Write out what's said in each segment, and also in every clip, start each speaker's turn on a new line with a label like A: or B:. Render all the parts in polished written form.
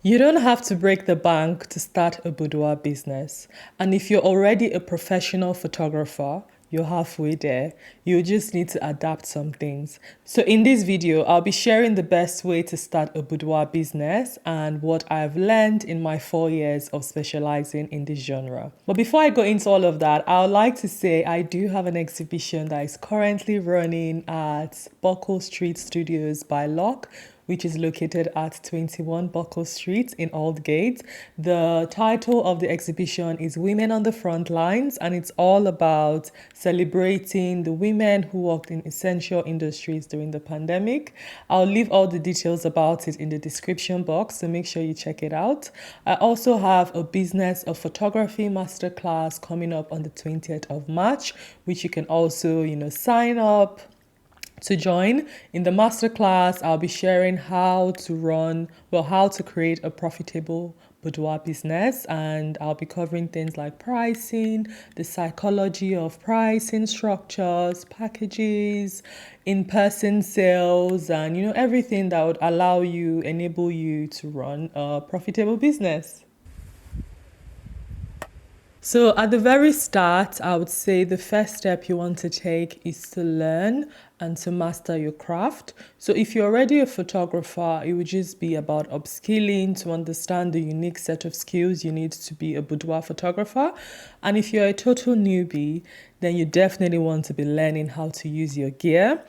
A: You don't have to break the bank to start a boudoir business. And if you're already a professional photographer, you're halfway there. You just need to adapt some things. So in this video, I'll be sharing the best way to start a boudoir business and what I've learned in my 4 years of specializing in this genre. But before I go into all of that, I would like to say I do have an exhibition that is currently running at Okoh Street Studios by Lock, which is located at 21 Buckle Street in Aldgate. The title of the exhibition is Women on the Front Lines, and it's all about celebrating the women who worked in essential industries during the pandemic. I'll leave all the details about it in the description box, so make sure you check it out. I also have a business of photography masterclass coming up on the 20th of March, which you can also, sign up to join. In the masterclass, I'll be sharing how to create a profitable boudoir business, and I'll be covering things like pricing, the psychology of pricing structures, packages, in-person sales, and everything that would enable you to run a profitable business. So at the very start, I would say the first step you want to take is to learn and to master your craft. So if you're already a photographer, it would just be about upskilling to understand the unique set of skills you need to be a boudoir photographer. And if you're a total newbie, then you definitely want to be learning how to use your gear.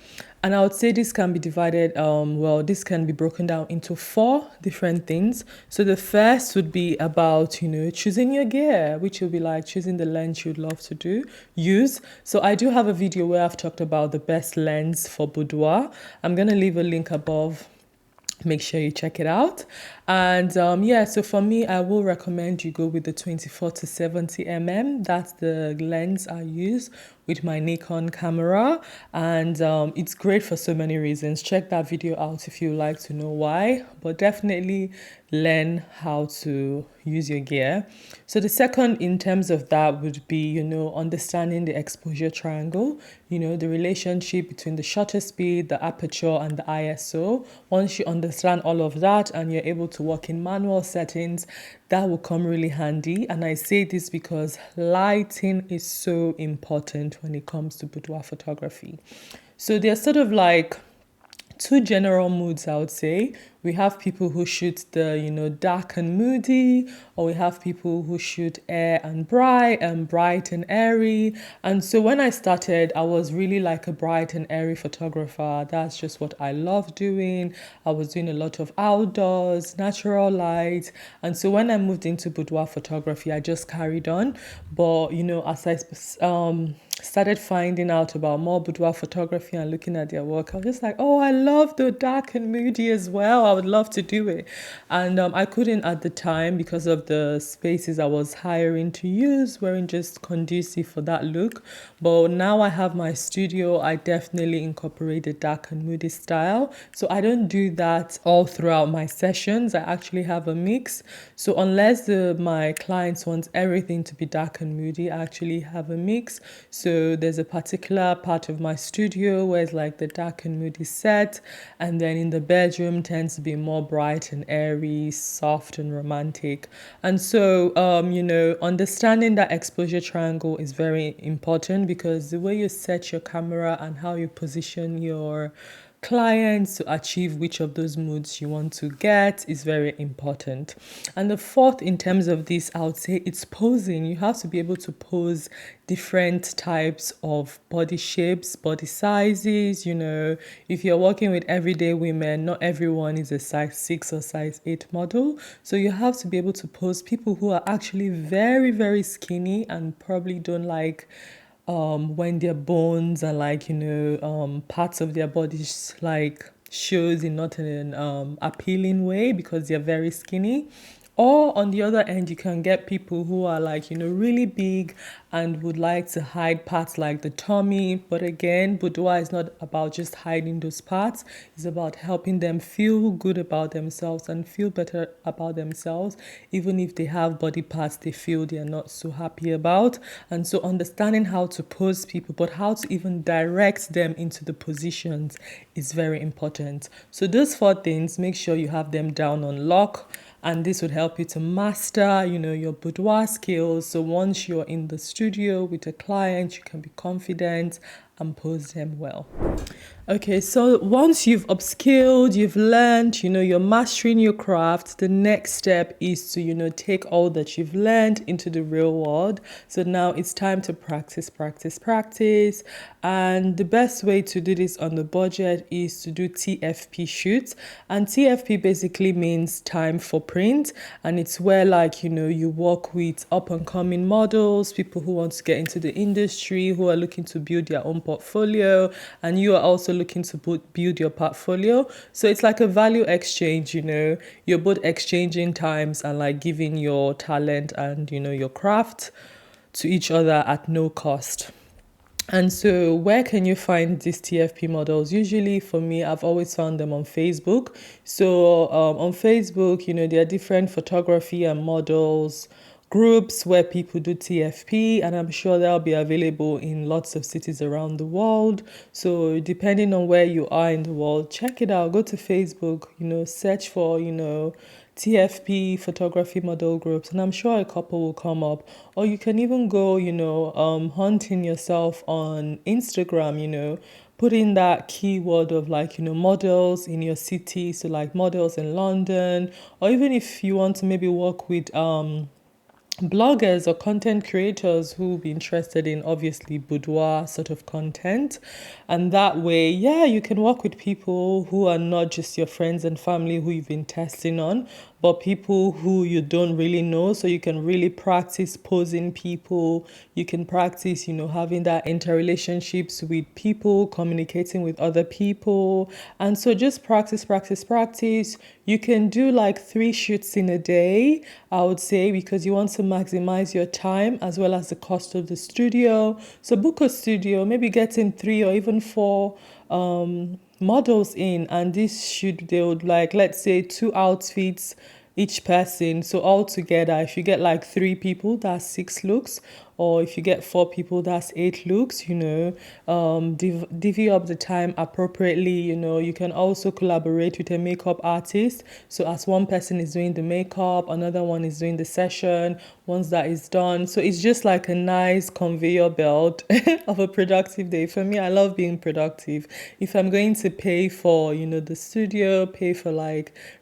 A: And I would say this can be this can be broken down into 4 different things. So the first would be about, choosing your gear, which will be like choosing the lens you'd love to use. So I do have a video where I've talked about the best lens for boudoir. I'm going to leave a link above. Make sure you check it out. And so for me, I will recommend you go with the 24 to 70 mm. That's the lens I use with my Nikon camera. And it's great for so many reasons. Check that video out if you like to know why. But definitely learn how to use your gear. So the second in terms of that would be, understanding the exposure triangle, the relationship between the shutter speed, the aperture, and the ISO. Once you understand all of that and you're able to work in manual settings, that will come really handy. And I say this because lighting is so important when it comes to boudoir photography. So there's sort of like 2 general moods, I would say. We have people who shoot the, dark and moody, or we have people who shoot air and bright and airy. And so when I started, I was really like a bright and airy photographer. That's just what I love doing. I was doing a lot of outdoors, natural light. And so when I moved into boudoir photography, I just carried on. But, as I started finding out about more boudoir photography and looking at their work, I was just like, oh, I love the dark and moody as well. I would love to do it. And I couldn't at the time because of the spaces I was hiring to use weren't just conducive for that look. But now I have my studio, I definitely incorporate the dark and moody style. So I don't do that all throughout my sessions. I actually have a mix. So unless my clients want everything to be dark and moody, I actually have a mix. So there's a particular part of my studio where it's like the dark and moody set, and then in the bedroom tends to be more bright and airy, soft and romantic. And so, understanding that exposure triangle is very important because the way you set your camera and how you position your clients to achieve which of those moods you want to get is very important. And the fourth in terms of this, I would say it's posing. You have to be able to pose different types of body shapes, body sizes. If you're working with everyday women, not everyone is a size 6 or size 8 model. So you have to be able to pose people who are actually very, very skinny and probably don't like when their bones and parts of their bodies shows in not an appealing way because they're very skinny. Or on the other end, you can get people who are really big and would like to hide parts like the tummy. But again, boudoir is not about just hiding those parts. It's about helping them feel good about themselves and feel better about themselves, even if they have body parts they feel they are not so happy about. And so understanding how to pose people, but how to even direct them into the positions is very important. So those 4 things, make sure you have them down on lock. and this would help you to master, your boudoir skills. So once you're in the studio with a client, you can be confident and pose them well. Okay, so once you've upskilled, you've learned, you're mastering your craft, the next step is to, take all that you've learned into the real world. So now it's time to practice, practice, practice. And the best way to do this on the budget is to do TFP shoots. And TFP basically means time for print. And it's where you work with up and coming models, people who want to get into the industry, who are looking to build their own portfolio, and you are also looking to build your portfolio. So it's like a value exchange, you're both exchanging times and giving your talent and your craft to each other at no cost. And so where can you find these TFP models? Usually for me, I've always found them on Facebook. So on Facebook, there are different photography and models groups where people do TFP, and I'm sure they'll be available in lots of cities around the world. So depending on where you are in the world, check it out. Go to Facebook, search for, TFP photography model groups, and I'm sure a couple will come up. Or you can even go, hunting yourself on Instagram, put in that keyword of models in your city. So models in London, or even if you want to maybe work with bloggers or content creators who will be interested in obviously boudoir sort of content. And that way, you can work with people who are not just your friends and family who you've been testing on, but people who you don't really know. So you can really practice posing people. You can practice, having that interrelationships with people, communicating with other people. And so just practice, practice, practice. You can do 3 shoots in a day, I would say, because you want to maximize your time as well as the cost of the studio. So book a studio, maybe get in 3 or even 4 models in, and they would let's say 2 outfits each person. So altogether, if you get 3 people, that's 6 looks. Or if you get 4 people, that's 8 looks, divvy up the time appropriately. You can also collaborate with a makeup artist. So as one person is doing the makeup, another one is doing the session. Once that is done, so it's just like a nice conveyor belt of a productive day. For me, I love being productive. If I'm going to pay for, the studio, pay for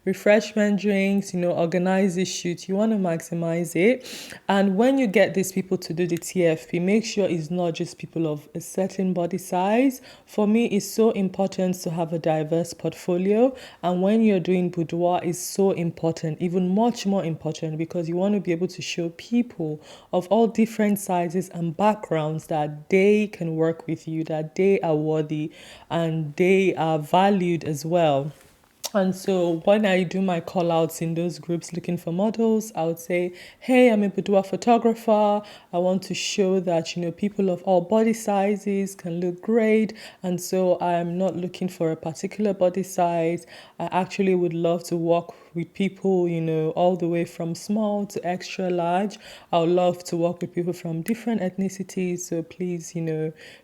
A: refreshment drinks, organize this shoot, you want to maximize it. And when you get these people to do the TFP, make sure it's not just people of a certain body size. For me, it's so important to have a diverse portfolio. And when you're doing boudoir, it's so important, even much more important, because you want to be able to show people of all different sizes and backgrounds that they can work with you, that they are worthy and they are valued as well. And so when I do my call outs in those groups looking for models, I would say, hey, I'm a boudoir photographer. I want to show that, people of all body sizes can look great. And so I'm not looking for a particular body size. I actually would love to work with people, all the way from small to extra large. I would love to work with people from different ethnicities. So please,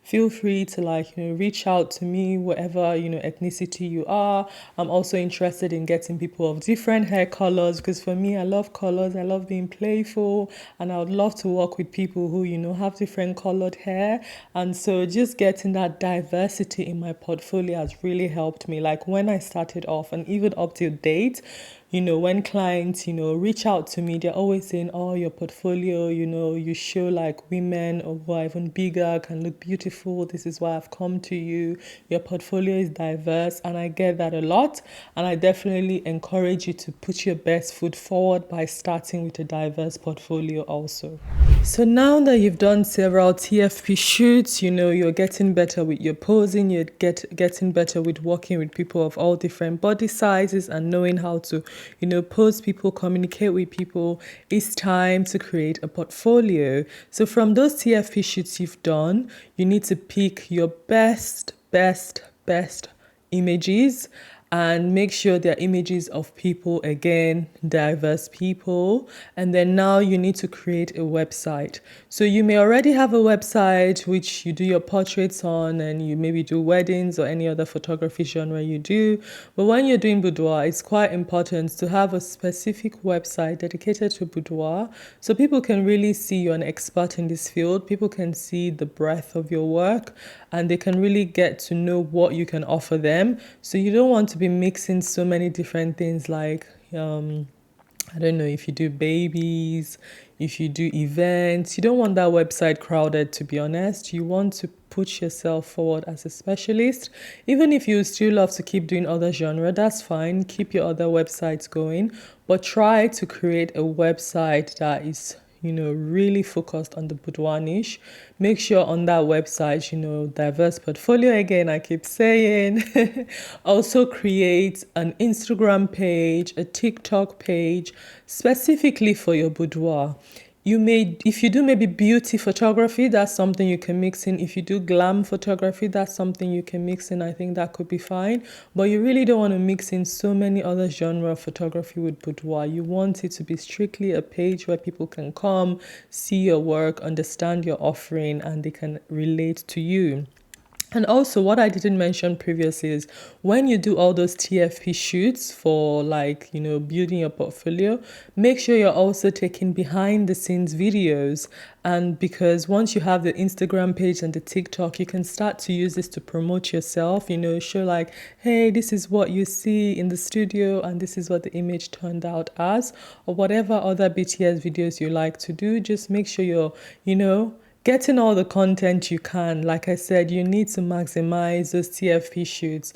A: feel free to reach out to me, whatever, ethnicity you are. I'm also interested in getting people of different hair colors, because for me, I love colors. I love being playful, and I would love to work with people who, have different colored hair. And so just getting that diversity in my portfolio has really helped me. When I started off and even up to date, when clients, reach out to me, they're always saying, oh, your portfolio, you show women or who are even bigger can look beautiful. This is why I've come to you. Your portfolio is diverse. And I get that a lot. And I definitely encourage you to put your best foot forward by starting with a diverse portfolio also. So now that you've done several TFP shoots, you're getting better with your posing, you're getting better with working with people of all different body sizes and knowing how to, pose people, communicate with people. It's time to create a portfolio. So from those TFP shoots you've done, you need to pick your best images and make sure they're images of people, again, diverse people. And then now you need to create a website. So you may already have a website which you do your portraits on, and you maybe do weddings or any other photography genre you do. But when you're doing boudoir, it's quite important to have a specific website dedicated to boudoir, so people can really see you're an expert in this field. People can see the breadth of your work, and they can really get to know what you can offer them. So you don't want to be mixing so many different things, like I don't know, if you do babies, if you do events. You don't want that website crowded, to be honest. You want to put yourself forward as a specialist. Even if you still love to keep doing other genre, that's fine. Keep your other websites going, but try to create a website that is, really focused on the boudoir niche. Make sure on that website, diverse portfolio, again, I keep saying. Also create an Instagram page, a TikTok page, specifically for your boudoir. If you do maybe beauty photography, that's something you can mix in. If you do glam photography, that's something you can mix in. I think that could be fine. But you really don't want to mix in so many other genre of photography with boudoir. You want it to be strictly a page where people can come, see your work, understand your offering, and they can relate to you. And also, what I didn't mention previously is when you do all those TFP shoots for, building your portfolio, make sure you're also taking behind the scenes videos. And because once you have the Instagram page and the TikTok, you can start to use this to promote yourself, show like, hey, this is what you see in the studio and this is what the image turned out as, or whatever other BTS videos you like to do. Just make sure you're, getting all the content you can. Like I said, you need to maximize those TFP shoots.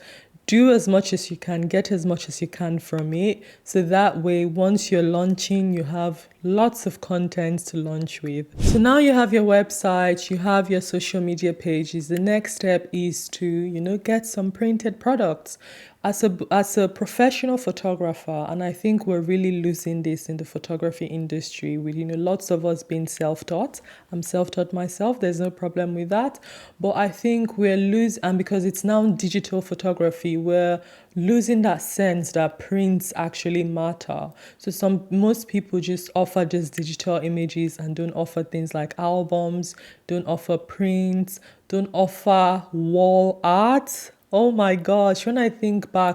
A: Do as much as you can, get as much as you can from it. So that way, once you're launching, you have lots of content to launch with. So now you have your website, you have your social media pages. The next step is to, get some printed products. As a professional photographer, and I think we're really losing this in the photography industry with, lots of us being self-taught. I'm self-taught myself, there's no problem with that. But I think we're losing, and because it's now digital photography, we're losing that sense that prints actually matter. So most people just offer just digital images and don't offer things like albums, don't offer prints, don't offer wall art. Oh my gosh, when I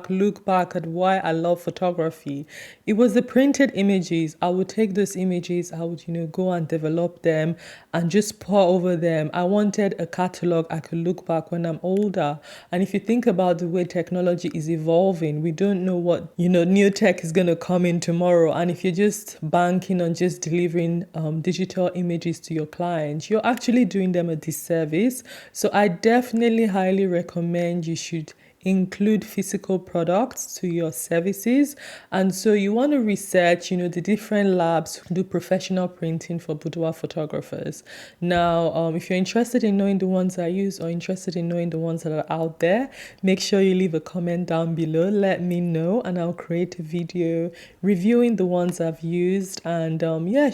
A: look back at why I love photography, it was the printed images. I would take those images, I would, go and develop them and just pour over them. I wanted a catalog I could look back when I'm older. And if you think about the way technology is evolving, we don't know what, new tech is going to come in tomorrow. And if you're just banking on just delivering digital images to your clients, you're actually doing them a disservice. So I definitely highly recommend you should include physical products to your services. And so you want to research, the different labs who do professional printing for boudoir photographers. Now, if you're interested in knowing the ones I use or interested in knowing the ones that are out there, make sure you leave a comment down below. Let me know and I'll create a video reviewing the ones I've used and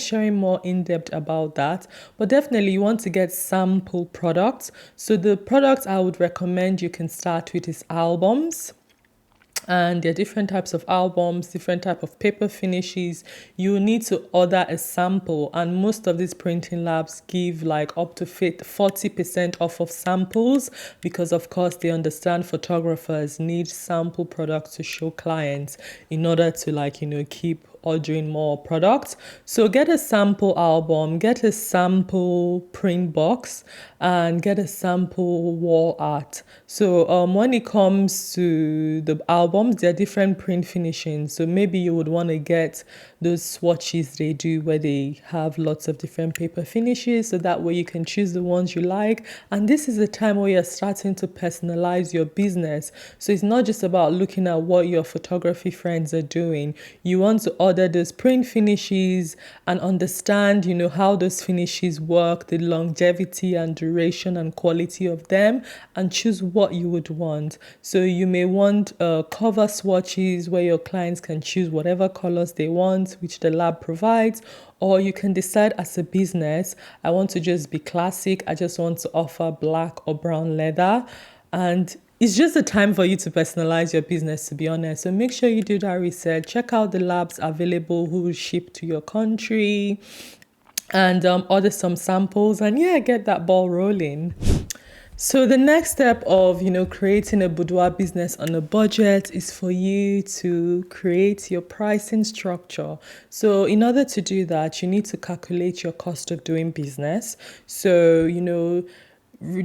A: sharing more in depth about that. But definitely you want to get sample products. So the products I would recommend you can start with is albums. And there are different types of albums, different type of paper finishes. You need to order a sample, and most of these printing labs give like up to 40% off of samples because of course they understand photographers need sample products to show clients in order to keep ordering more products. So get a sample album, get a sample print box, and get a sample wall art. So when it comes to the albums, there are different print finishings. So maybe you would want to get those swatches they do where they have lots of different paper finishes, so that way you can choose the ones you like. And this is the time where you're starting to personalize your business. So it's not just about looking at what your photography friends are doing. You want to order those print finishes and understand, how those finishes work, the longevity and duration and quality of them, and choose what you would want. So you may want cover swatches where your clients can choose whatever colors they want, which the lab provides. Or you can decide as a business, I want to just be classic. I just want to offer black or brown leather. And it's just a time for you to personalize your business, to be honest. So make sure you do that research. Check out the labs available who will ship to your country, and order some samples, and yeah, get that ball rolling. So the next step of, creating a boudoir business on a budget is for you to create your pricing structure. So in order to do that, you need to calculate your cost of doing business. So,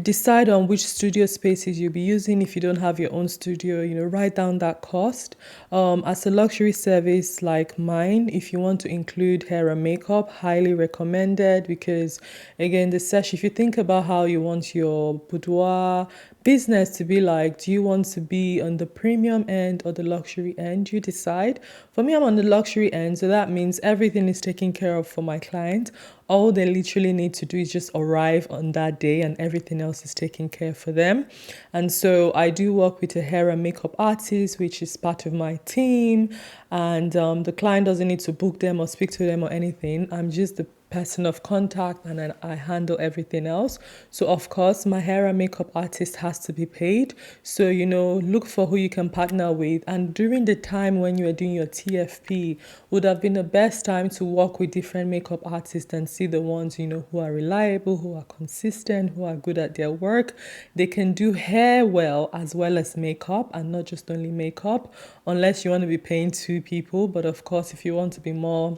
A: decide on which studio spaces you'll be using. If you don't have your own studio, write down that cost. As a luxury service like mine, if you want to include hair and makeup, highly recommended, because again, if you think about how you want your boudoir business to be like, do you want to be on the premium end or the luxury end? You decide. For me, I'm on the luxury end, so that means everything is taken care of for my client. All they literally need to do is just arrive on that day, and everything else is taken care for them. And so I do work with a hair and makeup artist, which is part of my team. And the client doesn't need to book them or speak to them or anything. I'm just the person of contact, and then I handle everything else. So of course, my hair and makeup artist has to be paid. So, look for who you can partner with. And during the time when you are doing your TFP, would have been the best time to work with different makeup artists and see the ones, who are reliable, who are consistent, who are good at their work. They can do hair well as makeup, and not just only makeup, unless you want to be paying two people. But of course, if you want to be more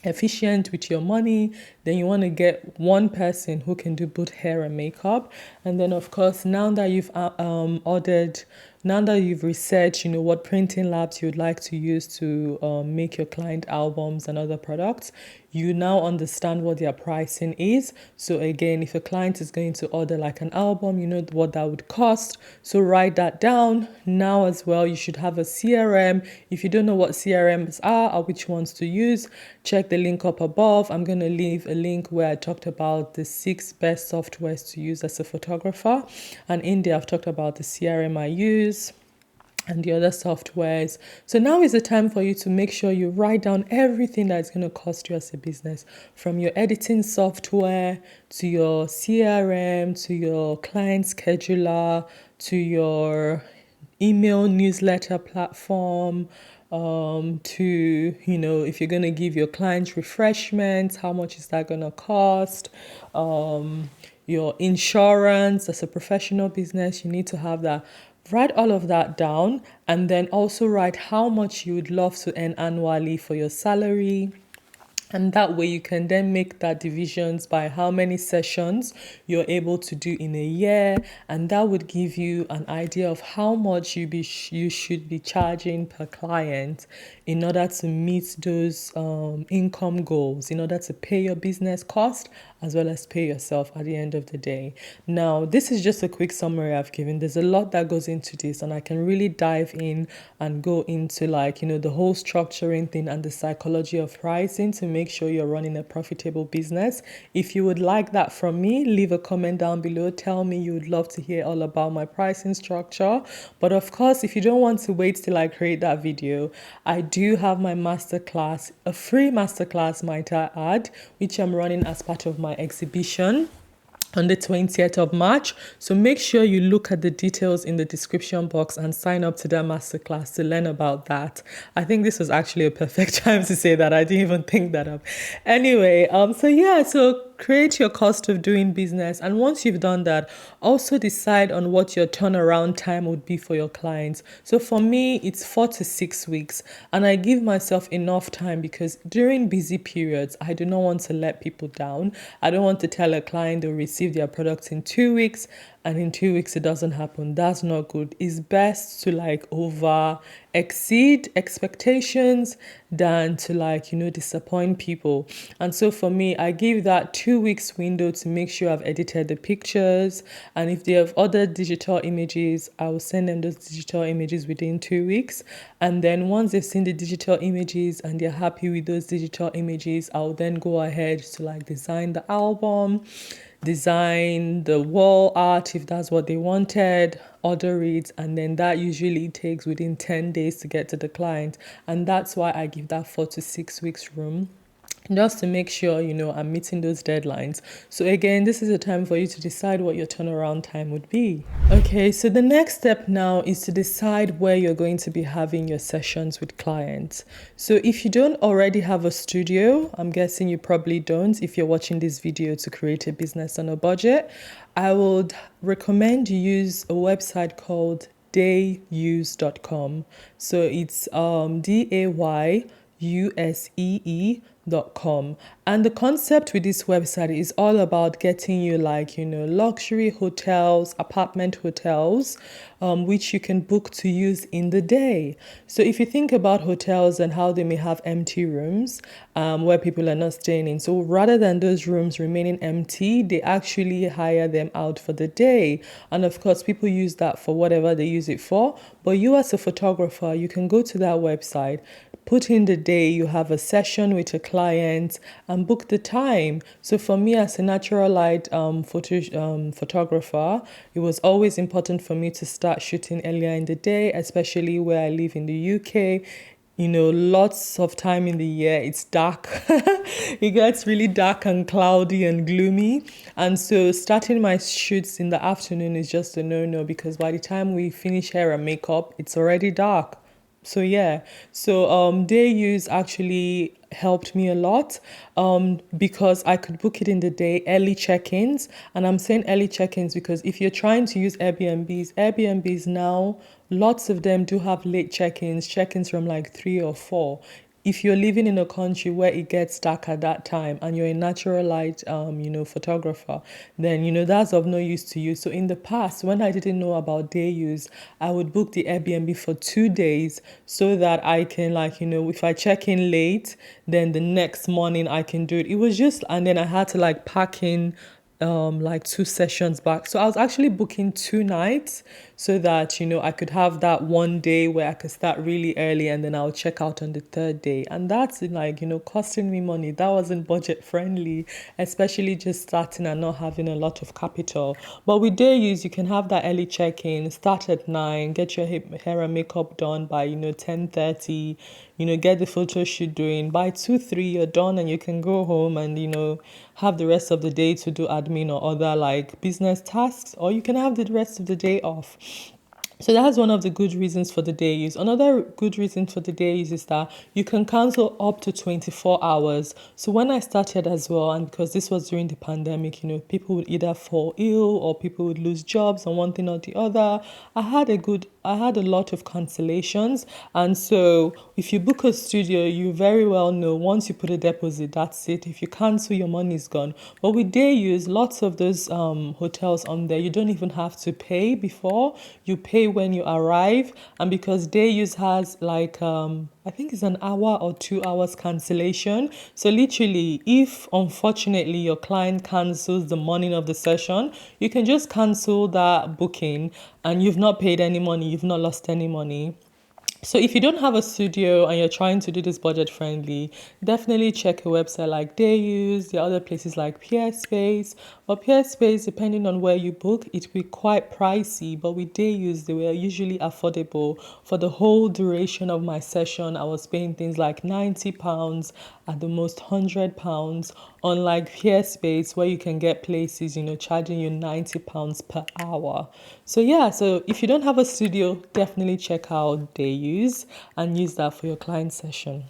A: efficient with your money, then you want to get one person who can do both hair and makeup. And then of course, now that you've researched, what printing labs you'd like to use to make your client albums and other products, you now understand what their pricing is. So again, if a client is going to order like an album, you know what that would cost. So write that down. Now as well, you should have a CRM. If you don't know what CRMs are or which ones to use, check the link up above. I'm going to leave a link where I talked about the 6 best softwares to use as a photographer. And in there, I've talked about the CRM I use and the other softwares. So now is the time for you to make sure you write down everything that's going to cost you as a business, from your editing software to your CRM to your client scheduler to your email newsletter platform, to, if you're going to give your clients refreshments, how much is that going to cost? Your insurance. As a professional business, you need to have that. Write all of that down, and then also write how much you would love to earn annually for your salary. And that way you can then make that divisions by how many sessions you're able to do in a year. And that would give you an idea of how much you should be charging per client in order to meet those income goals, in order to pay your business cost as well as pay yourself at the end of the day. Now, this is just a quick summary I've given. There's a lot that goes into this, and I can really dive in and go into the whole structuring thing and the psychology of pricing to make sure you're running a profitable business. If you would like that from me, leave a comment down below. Tell me you would love to hear all about my pricing structure. But of course, if you don't want to wait till I create that video, I do have my masterclass, a free masterclass might I add, which I'm running as part of my exhibition on the 20th of March. So make sure you look at the details in the description box and sign up to that masterclass to learn about that. I think this was actually a perfect time to say that. I didn't even think that up. Anyway, so create your cost of doing business. And once you've done that, also decide on what your turnaround time would be for your clients. So for me, it's 4 to 6 weeks. And I give myself enough time because during busy periods, I do not want to let people down. I don't want to tell a client they'll receive their products in 2 weeks, and in 2 weeks it doesn't happen. That's not good. It's best to over exceed expectations than to disappoint people. And so for me, I give that 2 weeks window to make sure I've edited the pictures, and if they have other digital images, I will send them those digital images within 2 weeks. And then once they've seen the digital images and they're happy with those digital images, I'll then go ahead to design the album, design the wall art if that's what they wanted, order it, and then that usually takes within 10 days to get to the client. And that's why I give that 4 to 6 weeks room just to make sure, I'm meeting those deadlines. So again, this is a time for you to decide what your turnaround time would be. Okay, so the next step now is to decide where you're going to be having your sessions with clients. So if you don't already have a studio, I'm guessing you probably don't if you're watching this video to create a business on a budget, I would recommend you use a website called dayuse.com. So it's DAYUSEE.com. And the concept with this website is all about getting you luxury hotels, apartment hotels, which you can book to use in the day. So if you think about hotels and how they may have empty rooms where people are not staying in, so rather than those rooms remaining empty, they actually hire them out for the day. And of course, people use that for whatever they use it for. But you as a photographer, you can go to that website, put in the day you have a session with a client, and book the time. So for me as a natural light photographer, it was always important for me to start shooting earlier in the day, especially where I live in the UK. Lots of time in the year, it's dark. It gets really dark and cloudy and gloomy. And so starting my shoots in the afternoon is just a no-no, because by the time we finish hair and makeup, it's already dark. So yeah, Dayuse actually helped me a lot because I could book it in the day, early check-ins. And I'm saying early check-ins because if you're trying to use Airbnbs now, lots of them do have late check-ins from 3 or 4. If you're living in a country where it gets dark at that time and you're a natural light, photographer, then, that's of no use to you. So in the past, when I didn't know about Dayuse, I would book the Airbnb for 2 days so that I can, if I check in late, then the next morning I can do it. It was just, and then I had to pack in 2 sessions back. So I was actually booking 2 nights so that, I could have that one day where I could start really early and then I'll check out on the 3rd day. And that's costing me money. That wasn't budget friendly, especially just starting and not having a lot of capital. But with Dayuse, you can have that early check-in, start at 9, get your hair and makeup done by, 10:30, get the photo shoot doing. By 2, 3, you're done and you can go home and, have the rest of the day to do admin or other business tasks, or you can have the rest of the day off. So that's one of the good reasons for the Dayuse. Another good reason for the Dayuse is that you can cancel up to 24 hours. So when I started as well, and because this was during the pandemic, people would either fall ill or people would lose jobs on one thing or the other. I had a lot of cancellations. And so if you book a studio, you very well know once you put a deposit, that's it. If you cancel, your money is gone. But with Dayuse, lots of those hotels on there, you don't even have to pay before. You pay when you arrive. And because Dayuse has I think it's an hour or 2 hours cancellation. So literally, if unfortunately your client cancels the morning of the session, you can just cancel that booking and you've not paid any money, you've not lost any money. So if you don't have a studio and you're trying to do this budget friendly, definitely check a website like Dayuse. There are other places like Peerspace. But Peerspace, depending on where you book, it will be quite pricey. But with Dayuse, they were usually affordable. For the whole duration of my session, I was paying things like £90, at the most £100. Unlike Peerspace, where you can get places, charging you £90 per hour. So yeah, so if you don't have a studio, definitely check out Dayuse and use that for your client session.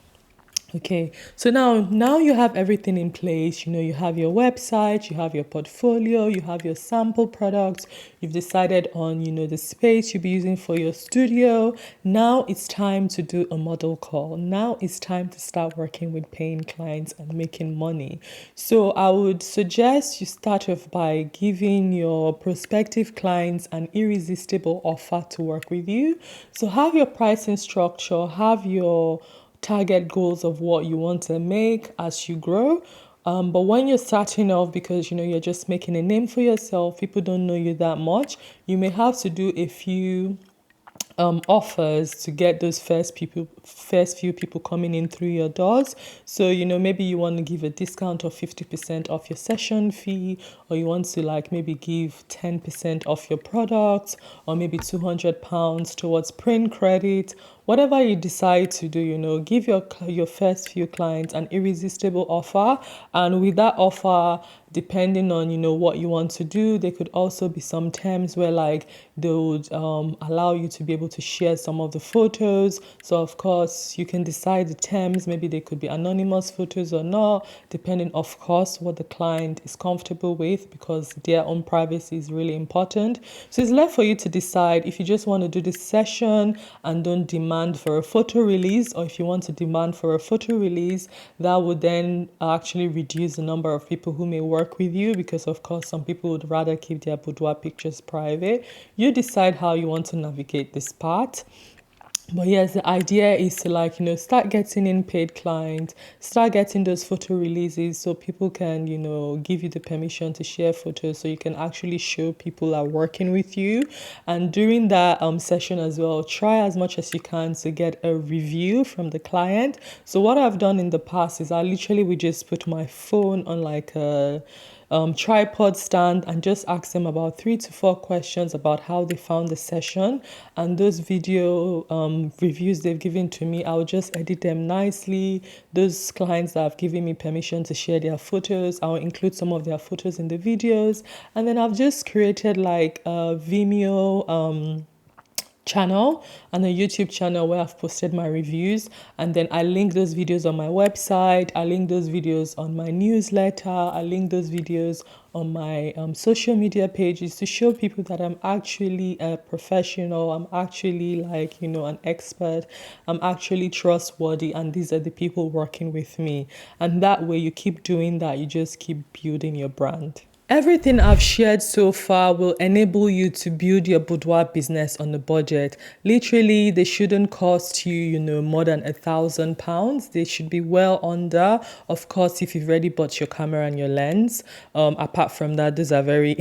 A: Okay, so now you have everything in place. You have your website, you have your portfolio, you have your sample products, you've decided on, the space you'll be using for your studio. Now it's time to do a model call. Now it's time to start working with paying clients and making money. So I would suggest you start off by giving your prospective clients an irresistible offer to work with you. So have your pricing structure, have your target goals of what you want to make as you grow. But when you're starting off, because you're just making a name for yourself, people don't know you that much, you may have to do a few offers to get those first few people coming in through your doors. So, maybe you want to give a discount of 50% off your session fee, or you want to like maybe give 10% off your products, or maybe £200 towards print credit. Whatever you decide to do, give your first few clients an irresistible offer. And with that offer, depending on, what you want to do, there could also be some terms where like they would allow you to be able to share some of the photos. So of course, you can decide the terms. Maybe they could be anonymous photos or not, depending, of course, what the client is comfortable with, because their own privacy is really important. So it's left for you to decide if you just want to do this session and don't demand for a photo release, or if you want to demand for a photo release, that would then actually reduce the number of people who may work with you, because of course some people would rather keep their boudoir pictures private. You decide how you want to navigate this part. But yes, the idea is to like, start getting in paid clients, start getting those photo releases so people can, give you the permission to share photos, so you can actually show people are working with you. And during that session as well, try as much as you can to get a review from the client. So what I've done in the past is I literally would just put my phone on like a tripod stand and just ask them about 3 to 4 questions about how they found the session. And those video reviews they've given to me, I'll just edit them nicely. Those clients that have given me permission to share their photos, I'll include some of their photos in the videos. And then I've just created like a Vimeo channel and a YouTube channel where I've posted my reviews, and then I link those videos on my website, I link those videos on my newsletter, I link those videos on my social media pages to show people that I'm actually a professional, I'm actually like, an expert, I'm actually trustworthy, and these are the people working with me. And that way you keep doing that, you just keep building your brand. Everything I've shared so far will enable you to build your boudoir business on a budget. Literally, they shouldn't cost you, more than £1,000. They should be well under. Of course, if you've already bought your camera and your lens. Apart from that, those are very,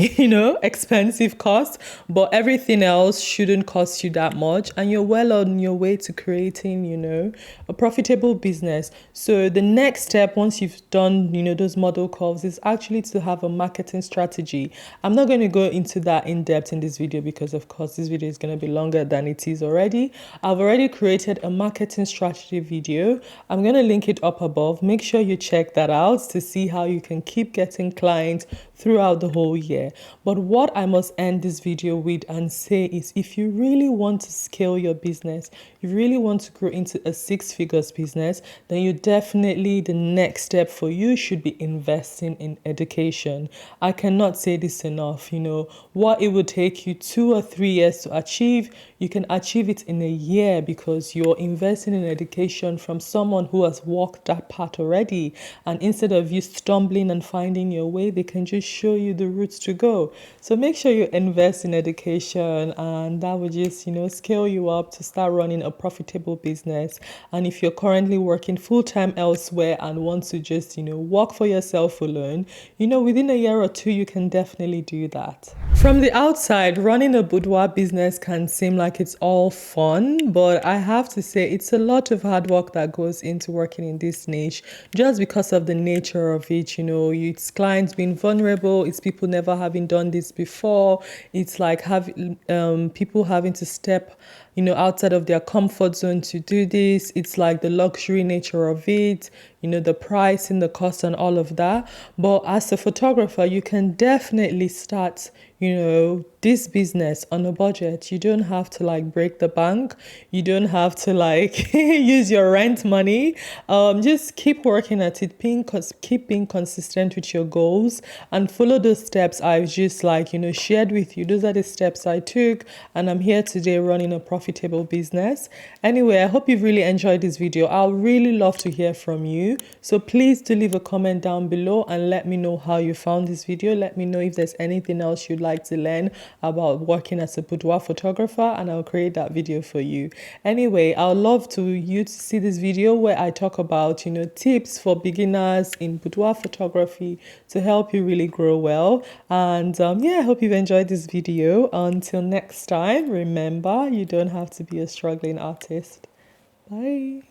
A: expensive costs. But everything else shouldn't cost you that much. And you're well on your way to creating, a profitable business. So the next step, once you've done, those model calls, is actually to have a marketing strategy. I'm not going to go into that in depth in this video because of course this video is going to be longer than it is already. I've already created a marketing strategy video. I'm going to link it up above. Make sure you check that out to see how you can keep getting clients throughout the whole year. But what I must end this video with and say is, if you really want to scale your business, you really want to grow into a 6-figure business, then the next step for you should be investing in education. I cannot say this enough. What it would take you 2 or 3 years to achieve, you can achieve it in a year, because you're investing in education from someone who has walked that path already. And instead of you stumbling and finding your way, they can just show you the routes to go. So make sure you invest in education, and that will just, scale you up to start running a profitable business. And if you're currently working full-time elsewhere and want to just, work for yourself alone, within a year or 2, you can definitely do that. From the outside, running a boudoir business can seem like it's all fun, but I have to say it's a lot of hard work that goes into working in this niche, just because of the nature of it. It's clients being vulnerable, it's people never having done this before, it's like having people having to step outside of their comfort zone to do this. It's like the luxury nature of it, the price and the cost and all of that. But as a photographer, you can definitely start, this business on a budget. You don't have to like break the bank. You don't have to like use your rent money. Just keep working at it, keep being consistent with your goals, and follow those steps I've just like, shared with you. Those are the steps I took, and I'm here today running a profitable business. Anyway, I hope you've really enjoyed this video. I'll really love to hear from you. So please do leave a comment down below and let me know how you found this video. Let me know if there's anything else you'd like to learn about working as a boudoir photographer, and I'll create that video for you. Anyway, I'd love you to see this video where I talk about, tips for beginners in boudoir photography to help you really grow well. And yeah, I hope you've enjoyed this video. Until next time, remember, you don't have to be a struggling artist. Bye.